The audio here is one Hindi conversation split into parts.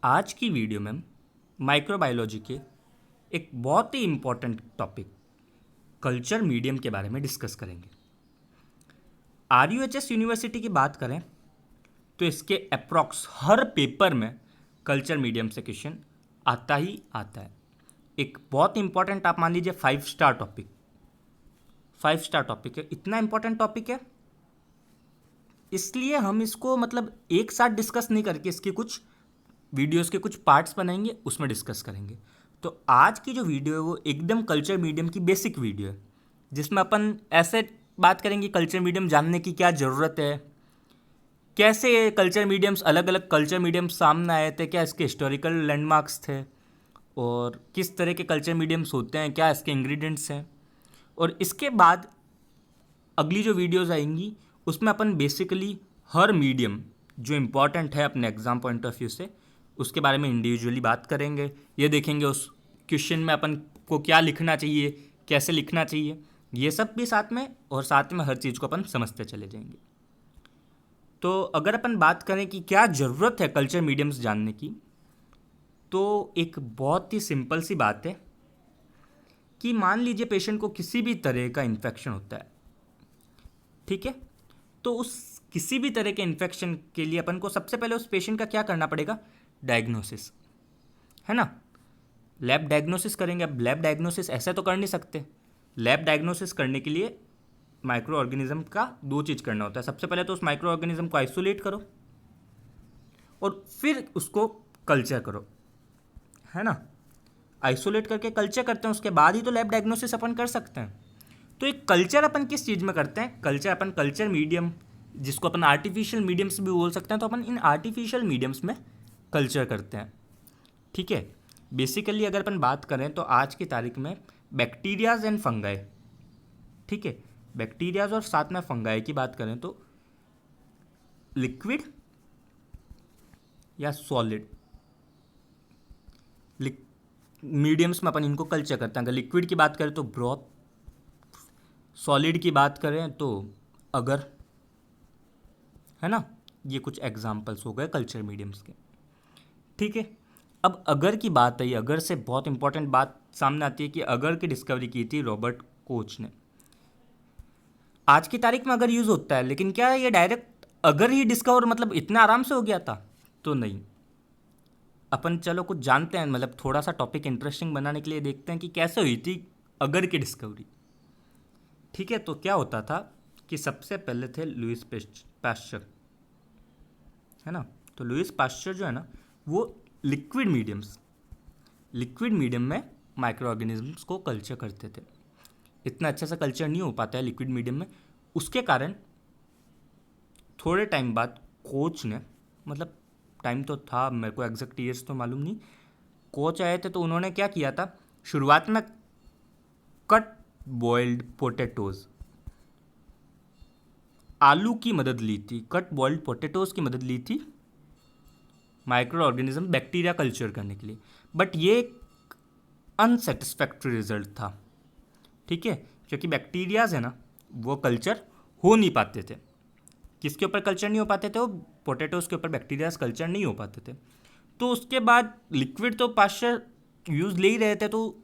आज की वीडियो में माइक्रोबायोलॉजी के एक बहुत ही इम्पोर्टेंट टॉपिक कल्चर मीडियम के बारे में डिस्कस करेंगे। आरयूएचएस यूनिवर्सिटी की बात करें तो इसके अप्रॉक्स हर पेपर में कल्चर मीडियम से क्वेश्चन आता ही आता है। एक बहुत इंपॉर्टेंट, आप मान लीजिए 5 स्टार टॉपिक, 5 स्टार टॉपिक है। इतना इंपॉर्टेंट टॉपिक है इसलिए हम इसको मतलब एक साथ डिस्कस नहीं करके इसके कुछ वीडियोस के कुछ पार्ट्स बनाएंगे, उसमें डिस्कस करेंगे। तो आज की जो वीडियो है वो एकदम कल्चर मीडियम की बेसिक वीडियो है, जिसमें अपन ऐसे बात करेंगे कल्चर मीडियम जानने की क्या ज़रूरत है, कैसे ये कल्चर मीडियम्स, अलग अलग कल्चर मीडियम्स सामने आए थे, क्या इसके हिस्टोरिकल लैंडमार्क्स थे और किस तरह के कल्चर मीडियम्स होते हैं, क्या इसके इंग्रेडिएंट्स हैं। और इसके बाद अगली जो वीडियोज़ आएंगी उसमें अपन बेसिकली हर मीडियम जो इम्पॉर्टेंट है अपने एग्ज़ाम पॉइंट ऑफ व्यू से उसके बारे में इंडिविजुअली बात करेंगे। ये देखेंगे उस क्वेश्चन में अपन को क्या लिखना चाहिए, कैसे लिखना चाहिए, ये सब भी साथ में, और साथ में हर चीज़ को अपन समझते चले जाएंगे। तो अगर अपन बात करें कि क्या ज़रूरत है कल्चर मीडियम्स जानने की, तो एक बहुत ही सिंपल सी बात है कि मान लीजिए पेशेंट को किसी भी तरह का इन्फेक्शन होता है, ठीक है। तो उस किसी भी तरह के इन्फेक्शन के लिए अपन को सबसे पहले उस पेशेंट का क्या करना पड़ेगा, डायग्नोसिस, है ना। लैब डायग्नोसिस करेंगे। अब लैब डायग्नोसिस ऐसे तो कर नहीं सकते। लैब डायग्नोसिस करने के लिए माइक्रो ऑर्गेनिज्म का दो चीज़ करना होता है। सबसे पहले तो उस माइक्रो ऑर्गेनिज्म को आइसोलेट करो और फिर उसको कल्चर करो, है ना। आइसोलेट करके कल्चर करते हैं, उसके बाद ही तो लैब डायग्नोसिस अपन कर सकते हैं। तो एक कल्चर अपन किस चीज़ में करते हैं, कल्चर अपन कल्चर मीडियम, जिसको अपन आर्टिफिशियल मीडियम्स भी बोल सकते हैं, तो अपन इन आर्टिफिशियल मीडियम्स में कल्चर करते हैं, ठीक है। बेसिकली अगर अपन बात करें तो आज की तारीख में बैक्टीरियाज एंड फंगाई, ठीक है, बैक्टीरियाज और साथ में फंगाई की बात करें तो लिक्विड या सॉलिड मीडियम्स में अपन इनको कल्चर करते हैं। अगर लिक्विड की बात करें तो ब्रॉथ, सॉलिड की बात करें तो अगर, है ना। ये कुछ एग्जाम्पल्स हो गए कल्चर मीडियम्स के, ठीक है। अब अगर की बात आई, अगर से बहुत इंपॉर्टेंट बात सामने आती है कि अगर की डिस्कवरी की थी रॉबर्ट कोच ने। आज की तारीख में अगर यूज़ होता है, लेकिन क्या ये डायरेक्ट अगर ही डिस्कवर मतलब इतना आराम से हो गया था, तो नहीं। अपन चलो कुछ जानते हैं, मतलब थोड़ा सा टॉपिक इंटरेस्टिंग बनाने के लिए देखते हैं कि कैसे हुई थी अगर की डिस्कवरी, ठीक है। तो क्या होता था कि सबसे पहले थे लुइस पाश्चर, है ना। तो लुइस पाश्चर जो है ना, वो लिक्विड मीडियम में माइक्रो ऑर्गेनिजम्स को कल्चर करते थे। इतना अच्छा सा कल्चर नहीं हो पाता है लिक्विड मीडियम में। उसके कारण थोड़े टाइम बाद कोच ने, मतलब टाइम तो था, मेरे को एग्जैक्ट ईयर्स तो मालूम नहीं, कोच आए थे तो उन्होंने क्या किया था, शुरुआत में कट बॉइल्ड पोटैटोज, आलू की मदद ली थी, कट बॉइल्ड पोटैटोज की मदद ली थी माइक्रो ऑर्गेनिज्म बैक्टीरिया कल्चर करने के लिए। बट ये अनसेटिस्फैक्ट्री रिजल्ट था, ठीक है, क्योंकि बैक्टीरियाज है ना वो कल्चर हो नहीं पाते थे। किसके ऊपर कल्चर नहीं हो पाते थे, वो पोटैटोज के ऊपर बैक्टीरियाज कल्चर नहीं हो पाते थे। तो उसके बाद लिक्विड तो पाश्चर यूज़ ले ही रहे थे, तो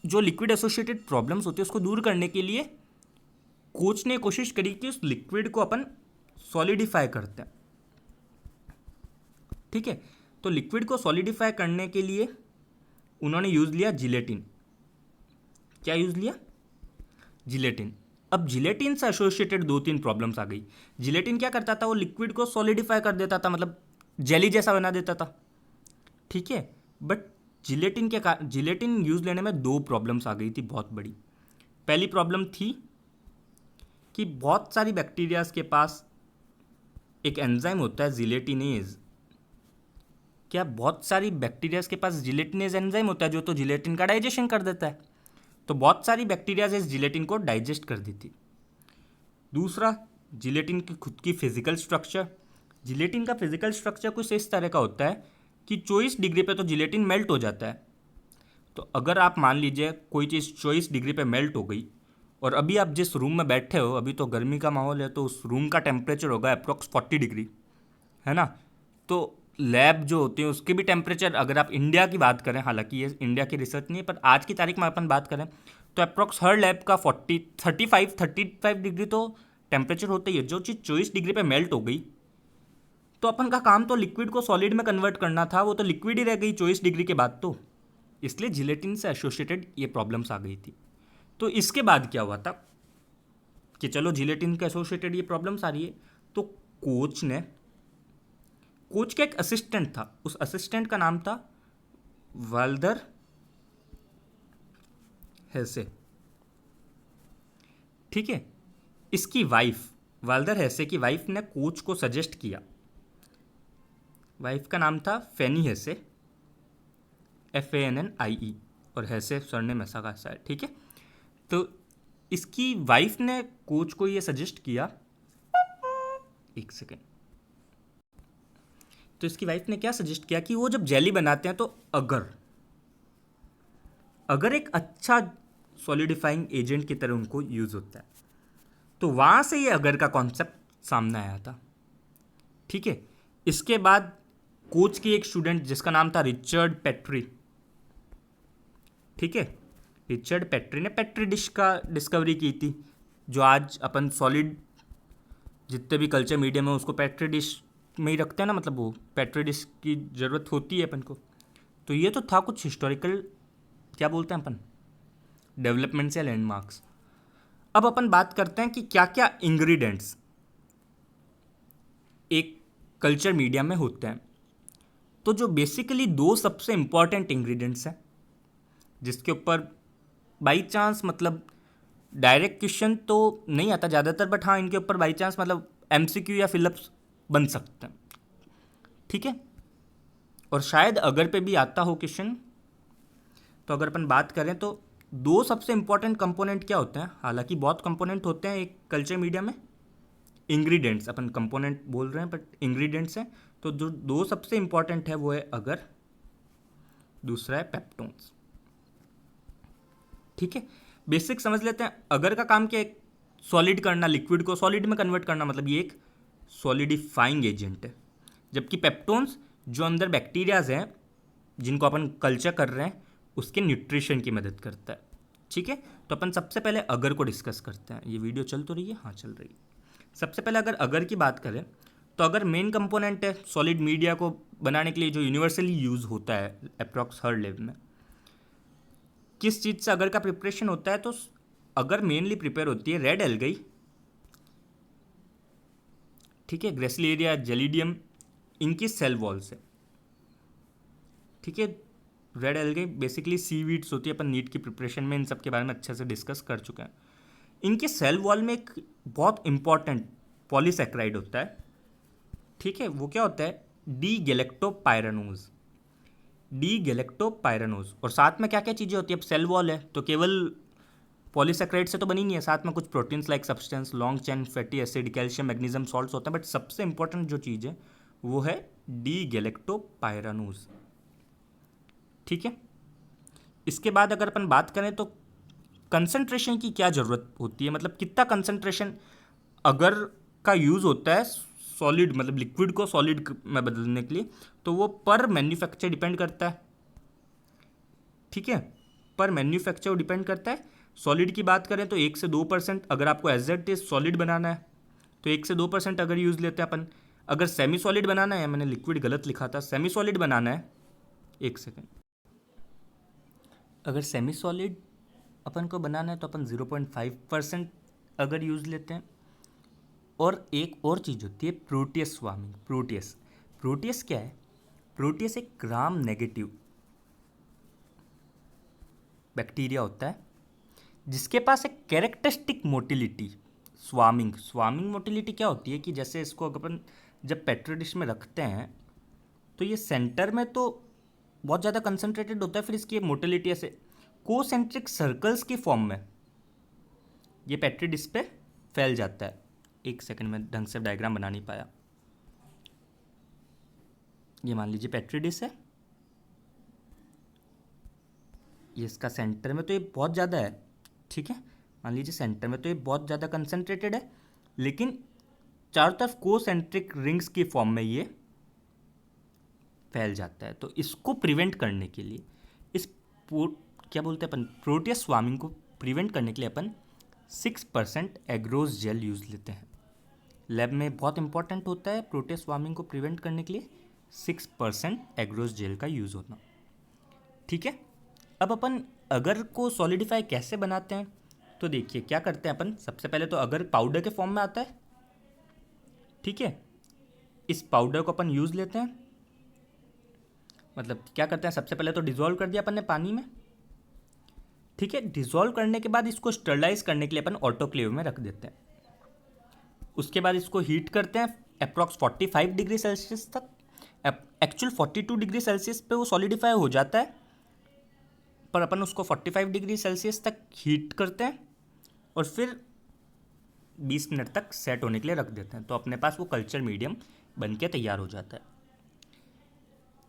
जो लिक्विड एसोसिएटेड प्रॉब्लम्स होती है उसको दूर करने के लिए कोच ने कोशिश करी कि उस लिक्विड को अपन सॉलिडिफाई करते हैं, ठीक है। तो लिक्विड को सॉलिडिफाई करने के लिए उन्होंने यूज़ लिया जिलेटिन। क्या यूज़ लिया, जिलेटिन। अब जिलेटिन से एसोसिएटेड 2-3 प्रॉब्लम्स आ गई। जिलेटिन क्या करता था, वो लिक्विड को सॉलिडिफाई कर देता था, मतलब जेली जैसा बना देता था, ठीक है। बट जिलेटिन यूज़ लेने में 2 प्रॉब्लम्स आ गई थी बहुत बड़ी। पहली प्रॉब्लम थी कि बहुत सारी बैक्टीरियाज के पास एक एंजाइम होता है जिलेटिनेज। क्या बहुत सारी बैक्टीरियाज के पास जिलेटिनेज एंजाइम होता है जो तो जिलेटिन का डाइजेशन कर देता है। तो बहुत सारी बैक्टीरियाज इस जिलेटिन को डाइजेस्ट कर दी थी। दूसरा, जिलेटिन की खुद की फिजिकल स्ट्रक्चर। जिलेटिन का फिजिकल स्ट्रक्चर कुछ इस तरह का होता है कि 24 डिग्री पे तो जिलेटिन मेल्ट हो जाता है। तो अगर आप मान लीजिए कोई चीज़ 24 डिग्री पे मेल्ट हो गई और अभी आप जिस रूम में बैठे हो, अभी तो गर्मी का माहौल है, तो उस रूम का टेम्परेचर होगा अप्रॉक्स 40 डिग्री, है ना। तो लैब जो होती है उसके भी टेम्परेचर, अगर आप इंडिया की बात करें, हालांकि ये इंडिया की रिसर्च नहीं है, पर आज की तारीख में अपन बात करें तो अप्रॉक्स हर लैब का 35 डिग्री तो टेम्परेचर होता ही है। जो चीज़ 24 डिग्री पे मेल्ट हो गई तो अपन का काम तो लिक्विड को सॉलिड में कन्वर्ट करना था, वो तो लिक्विड ही रह गई 24 डिग्री के बाद। तो इसलिए जिलेटिन से एसोसिएटेड ये प्रॉब्लम्स आ गई थी। तो इसके बाद क्या हुआ था कि चलो जिलेटिन के एसोसिएटेड ये प्रॉब्लम्स आ रही है, तो कोच का एक असिस्टेंट था, उस असिस्टेंट का नाम था वाल्दर हेसे। ठीक है, इसकी वाइफ, वाल्दर हेसे की वाइफ ने कोच को सजेस्ट किया, वाइफ का नाम था फैनी हेसे, FANNIE, और हेसे सरनेम ऐसा का ऐसा है। ठीक है, तो इसकी वाइफ ने कोच को ये सजेस्ट किया, एक सेकेंड, तो इसकी वाइफ ने क्या सजेस्ट किया कि वो जब जेली बनाते हैं तो अगर एक अच्छा सॉलिडिफाइंग एजेंट की तरह उनको यूज़ होता है, तो वहाँ से ये अगर का कॉन्सेप्ट सामने आया था। ठीक है, इसके बाद कोच की एक स्टूडेंट जिसका नाम था रिचर्ड पेट्री, ठीक है, रिचर्ड पेट्री ने पेट्री डिश का डिस्कवरी की थी, जो आज अपन सॉलिड जितने भी कल्चर मीडियम है उसको पेट्री डिश में ही रखते हैं ना, मतलब वो पेट्री डिश की ज़रूरत होती है अपन को। तो ये तो था कुछ हिस्टोरिकल, क्या बोलते हैं अपन, डेवलपमेंट्स या लैंडमार्क्स। अब अपन बात करते हैं कि क्या क्या इंग्रेडिएंट्स एक कल्चर मीडिया में होते हैं। तो जो बेसिकली दो सबसे इंपॉर्टेंट इंग्रेडिएंट्स हैं जिसके ऊपर बाई चांस, मतलब डायरेक्ट क्वेश्चन तो नहीं आता ज़्यादातर, बट हाँ इनके ऊपर बाई चांस मतलब MCQ या फिलअप्स बन सकते हैं। ठीक है, और शायद अगर पे भी आता हो क्वेश्चन। तो अगर अपन बात करें तो दो सबसे इंपॉर्टेंट कंपोनेंट क्या होते हैं, हालांकि बहुत कंपोनेंट होते हैं एक कल्चर मीडिया में, इंग्रेडिएंट्स अपन कंपोनेंट बोल रहे हैं बट इंग्रेडिएंट्स हैं। तो जो दो सबसे इंपॉर्टेंट है वो है अगर, दूसरा है पेप्टोन्स। ठीक है, बेसिक समझ लेते हैं। अगर का काम क्या है, सॉलिड करना, लिक्विड को सॉलिड में कन्वर्ट करना, मतलब ये एक सॉलिडिफाइंग एजेंट है। जबकि पेप्टोन्स जो अंदर बैक्टीरियाज हैं जिनको अपन कल्चर कर रहे हैं उसके न्यूट्रिशन की मदद करता है। ठीक है, तो अपन सबसे पहले अगर को डिस्कस करते हैं। ये वीडियो चल तो रही है? हाँ चल रही है। सबसे पहले अगर की बात करें तो अगर मेन कंपोनेंट है सॉलिड मीडिया को बनाने के लिए जो यूनिवर्सली यूज़ होता है अप्रॉक्स हर लैब में, किस चीज़ से अगर का प्रिपरेशन होता है, तो अगर मेनली प्रिपेयर होती है रेड एल्गी, ठीक है, ग्रेसिलेरिया, जेलिडियम, इनकी सेल वॉल से। ठीक है, रेड एल्गी बेसिकली सीवीड्स होती है, अपन नीट की प्रिपरेशन में इन सब के बारे में अच्छे से डिस्कस कर चुके हैं। इनके सेल वॉल में एक बहुत इंपॉर्टेंट पॉलीसेक्राइड होता है। ठीक है, वो क्या होता है, डी गैलेक्टोपायरानोज। और साथ में क्या क्या चीज़ें होती है, अब सेल वॉल है तो केवल पॉलीसेक्राइड से तो बनी नहीं है, साथ में कुछ proteins like substance, long chain fatty acid, calcium, magnesium salts होते हैं, बट सबसे इंपॉर्टेंट जो चीज़ है वो है डी गैलेक्टोपायरानोज। ठीक है, इसके बाद अगर अपन बात करें तो कंसंट्रेशन की क्या ज़रूरत होती है, मतलब कितना कंसंट्रेशन अगर का यूज़ होता है सॉलिड, मतलब लिक्विड को सॉलिड में बदलने के लिए, तो वो पर मैन्युफैक्चर डिपेंड करता है। ठीक है, पर मैन्युफैक्चर डिपेंड करता है। सॉलिड की बात करें तो 1 से 2%, अगर आपको एज इट इज सॉलिड बनाना है तो 1 से 2% अगर यूज़ लेते हैं अपन। अगर सेमी सॉलिड बनाना है, मैंने लिक्विड गलत लिखा था, सेमी सॉलिड बनाना है, एक सेकेंड, अगर सेमी सॉलिड अपन को बनाना है तो अपन 0.5% अगर यूज़ लेते हैं। और एक और चीज़ होती है प्रोटियस स्वार्मिंग। प्रोटियस क्या है, प्रोटियस एक ग्राम नेगेटिव बैक्टीरिया होता है जिसके पास एक कैरेक्टरिस्टिक मोटिलिटी, स्वार्मिंग मोटिलिटी क्या होती है कि जैसे इसको अपन जब पेट्री डिश में रखते हैं तो ये सेंटर में तो बहुत ज़्यादा कंसंट्रेटेड होता है, फिर इसकी मोटिलिटी ऐसे कोसेंट्रिक सर्कल्स की फॉर्म में ये पेट्री डिश पे फैल जाता है। एक सेकंड में ढंग से डायग्राम बना नहीं पाया। ये मान लीजिए पेट्री डिश है, ये इसका सेंटर में तो ये बहुत ज़्यादा है। ठीक है, मान लीजिए सेंटर में तो ये बहुत ज़्यादा कंसंट्रेटेड है, लेकिन चारों तरफ कोसेंट्रिक रिंग्स की फॉर्म में ये फैल जाता है। तो इसको प्रिवेंट करने के लिए क्या बोलते हैं अपन, प्रोटियस स्वार्मिंग को प्रिवेंट करने के लिए अपन 6% एग्रोस जेल यूज़ लेते हैं। लैब में बहुत इंपॉर्टेंट होता है प्रोटियस स्वार्मिंग को प्रिवेंट करने के लिए 6% एग्रोस जेल का यूज़ होना। ठीक है, अब अपन अगर को सॉलिडिफाई कैसे बनाते हैं, तो देखिए क्या करते हैं अपन। सबसे पहले तो अगर पाउडर के फॉर्म में आता है, ठीक है, इस पाउडर को अपन यूज़ लेते हैं। मतलब क्या करते हैं, सबसे पहले तो डिज़ोल्व कर दिया अपन ने पानी में, ठीक है। डिज़ोल्व करने के बाद इसको स्टरलाइज करने के लिए अपन ऑटोक्लेव में रख देते हैं। उसके बाद इसको हीट करते हैं अप्रॉक्स 45 डिग्री सेल्सियस तक। एक्चुअल 42 डिग्री सेल्सियस पे वो सॉलिडिफाई हो जाता है, पर अपन उसको 45 डिग्री सेल्सियस तक हीट करते हैं और फिर 20 मिनट तक सेट होने के लिए रख देते हैं। तो अपने पास वो कल्चर मीडियम बन के तैयार हो जाता है।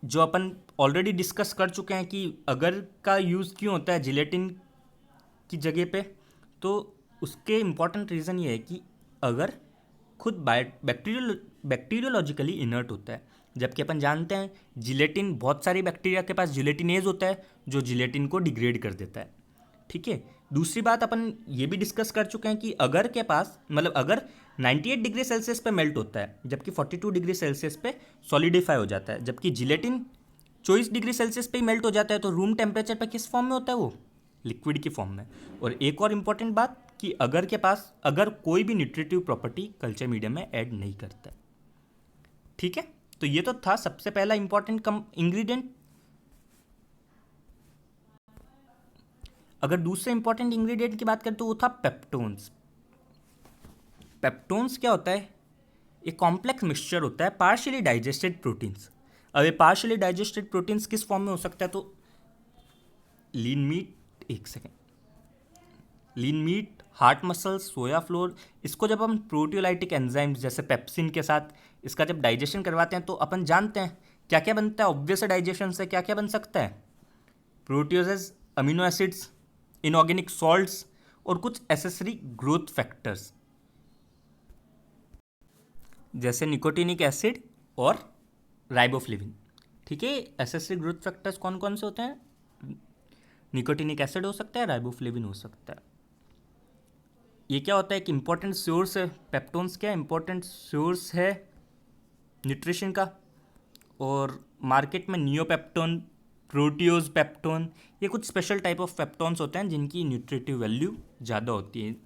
जो अपन ऑलरेडी डिस्कस कर चुके हैं कि अगर का यूज़ क्यों होता है जिलेटिन की जगह पे, तो उसके इम्पॉर्टेंट रीज़न ये है कि अगर खुद बैक्टीरियोलॉजिकली इनर्ट होता है, जबकि अपन जानते हैं जिलेटिन, बहुत सारी बैक्टीरिया के पास जिलेटिनेज होता है जो जिलेटिन को डिग्रेड कर देता है। ठीक है, दूसरी बात अपन ये भी डिस्कस कर चुके हैं कि अगर के पास मतलब अगर 98 डिग्री सेल्सियस पे मेल्ट होता है जबकि 42 डिग्री सेल्सियस पे सॉलिडिफाई हो जाता है, जबकि जिलेटिन 24 डिग्री सेल्सियस पे ही मेल्ट हो जाता है, तो रूम टेम्परेचर पे किस फॉर्म में होता है वो, लिक्विड की फॉर्म में। और एक और इम्पॉर्टेंट बात कि अगर के पास अगर कोई भी न्यूट्रिटिव प्रॉपर्टी कल्चर मीडियम में ऐड नहीं करता है। ठीक है, तो ये तो था सबसे पहला इंपॉर्टेंट इंग्रेडिएंट। अगर दूसरे इंपॉर्टेंट इंग्रेडिएंट की बात करें तो वो था पेप्टोन्स। पेप्टोन्स क्या होता है, एक कॉम्प्लेक्स मिक्सचर होता है पार्शियली डाइजेस्टेड प्रोटीन्स। अब ये पार्शियली डाइजेस्टेड प्रोटीन्स किस फॉर्म में हो सकता है, तो लीन मीट, एक second, lean meat, heart muscles, soya flour, इसको जब हम प्रोटियोलाइटिक एंजाइम्स जैसे पेप्सिन के साथ इसका जब डाइजेशन करवाते हैं तो अपन जानते हैं क्या क्या बनता है। ऑब्वियस डाइजेशन से क्या क्या बन सकता है, प्रोटियोजेज, अमीनो एसिड्स, इनऑर्गेनिक सॉल्ट्स और कुछ एसेसरी ग्रोथ फैक्टर्स जैसे निकोटिनिक एसिड और राइबोफ्लेविन। ठीक है, एसेसरी ग्रोथ फैक्टर्स कौन कौन से होते हैं, निकोटिनिक एसिड हो सकता है, राइबोफ्लेविन हो सकता है। ये क्या होता है, एक इंपॉर्टेंट सोर्स है, पेप्टोन्स क्या इंपॉर्टेंट सोर्स है न्यूट्रिशन का। और मार्केट में नियोपेप्टोन, प्रोटियोज पेप्टोन, ये कुछ स्पेशल टाइप ऑफ पेप्टोन्स होते हैं जिनकी न्यूट्रिटिव वैल्यू ज़्यादा होती है,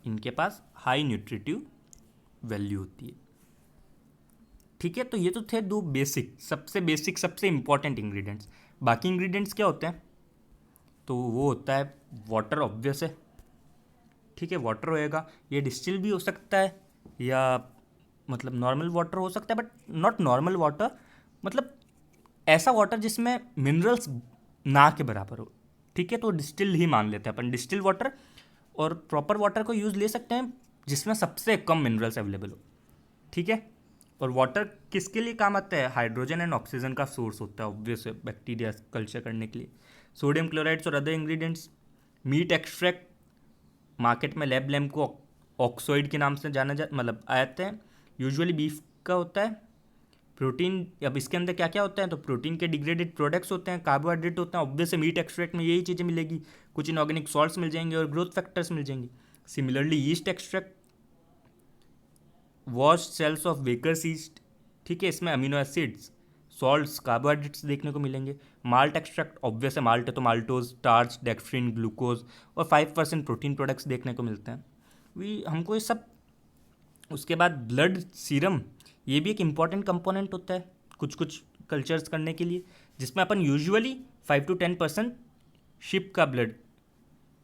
इनके पास हाई न्यूट्रिटिव वैल्यू होती है। ठीक है, तो ये तो थे दो बेसिक सबसे इंपॉर्टेंट इंग्रेडिएंट्स। बाकी इंग्रेडिएंट्स क्या होते हैं, तो वो होता है वाटर, ऑब्वियस है। ठीक है, वाटर होएगा, ये डिस्टिल भी हो सकता है या मतलब नॉर्मल वाटर हो सकता है, बट नॉट नॉर्मल वाटर, मतलब ऐसा वाटर जिसमें मिनरल्स ना के बराबर हो। ठीक है, तो डिस्टिल ही मान लेते हैं अपन, डिस्टिल वाटर। और प्रॉपर वाटर को यूज़ ले सकते हैं जिसमें सबसे कम मिनरल्स अवेलेबल हो। ठीक है, और वाटर किसके लिए काम आता है, हाइड्रोजन एंड ऑक्सीजन का सोर्स होता है ऑब्वियस है बैक्टीरिया कल्चर करने के लिए। सोडियम क्लोराइड्स और other ingredients, meat extract, market में लैब लैम्प को ऑक्सोइड के नाम से जाना मतलब आते हैं, यूजुअली बीफ का होता है। प्रोटीन, अब इसके अंदर क्या क्या होता है, तो प्रोटीन के डिग्रेडेड प्रोडक्ट्स होते हैं, कार्बोहाइड्रेट होते हैं, ऑब्वियस मीट एक्सट्रैक्ट में यही चीज़ें मिलेगी, कुछ इनऑर्गेनिक सॉल्ट्स मिल जाएंगे और ग्रोथ फैक्टर्स मिल जाएंगे। Similarly yeast extract, wash cells of baker's yeast, ठीक है, इसमें अमीनो एसिड्स, सॉल्ट्स, कार्बोहाइड्रेट्स देखने को मिलेंगे। माल्ट एक्सट्रैक्ट, ऑब्वियस है माल्ट है तो माल्टोज, स्टार्च, डेक्स्ट्रिन, ग्लूकोज और 5% प्रोटीन प्रोडक्ट्स देखने को मिलते हैं। हमको ये सब, उसके बाद ब्लड सीरम, ये भी एक इम्पॉर्टेंट कंपोनेंट होता है कुछ कुछ कल्चर्स करने के लिए, जिसमें अपन यूजुअली 5 to 10% शिप का ब्लड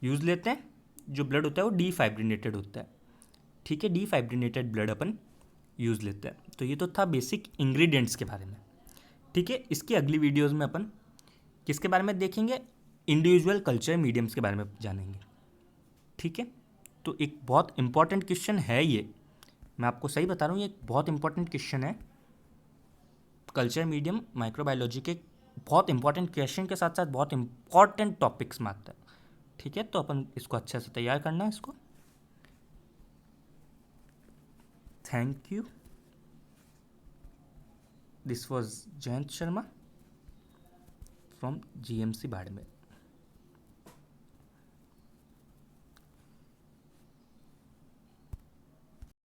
यूज़ लेते हैं। जो ब्लड होता है वो डीफाइब्रिनेटेड होता है। ठीक है, डीफाइब्रिनेटेड ब्लड अपन यूज़ लेते हैं। तो ये तो था बेसिक इंग्रेडिएंट्स के बारे में। ठीक है, इसकी अगली वीडियोज़ में अपन किसके बारे में देखेंगे, इंडिविजुअल कल्चर मीडियम्स के बारे में जानेंगे। ठीक है, तो एक बहुत इंपॉर्टेंट क्वेश्चन है ये, मैं आपको सही बता रहा हूँ, ये एक बहुत इंपॉर्टेंट क्वेश्चन है। कल्चर मीडियम माइक्रोबायोलॉजी के बहुत इंपॉर्टेंट क्वेश्चन के साथ साथ बहुत इंपॉर्टेंट टॉपिक्स में आता है। ठीक है, तो अपन इसको अच्छे से तैयार करना है इसको। Thank you. This was Jayant Sharma from GMC Barmer.